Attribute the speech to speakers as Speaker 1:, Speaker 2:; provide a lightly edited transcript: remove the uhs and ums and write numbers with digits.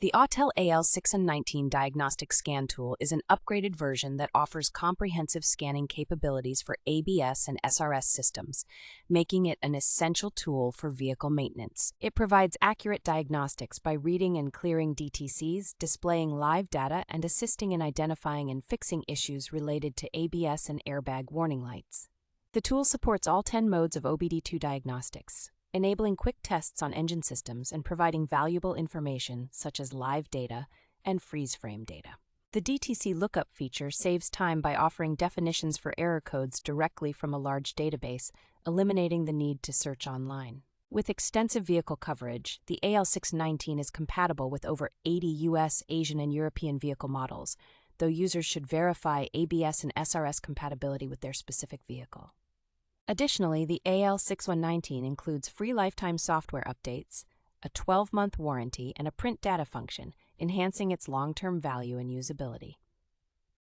Speaker 1: The Autel AL619 Diagnostic Scan Tool is an upgraded version that offers comprehensive scanning capabilities for ABS and SRS systems, making it an essential tool for vehicle maintenance. It provides accurate diagnostics by reading and clearing DTCs, displaying live data, and assisting in identifying and fixing issues related to ABS and airbag warning lights. The tool supports all 10 modes of OBD II diagnostics, enabling quick tests on engine systems and providing valuable information such as live data and freeze-frame data. The DTC Lookup feature saves time by offering definitions for error codes directly from a large database, eliminating the need to search online. With extensive vehicle coverage, the AL619 is compatible with over 80 US, Asian, and European vehicle models, though users should verify ABS and SRS compatibility with their specific vehicle. Additionally, the AL619 includes free lifetime software updates, a 12-month warranty, and a print data function, enhancing its long-term value and usability.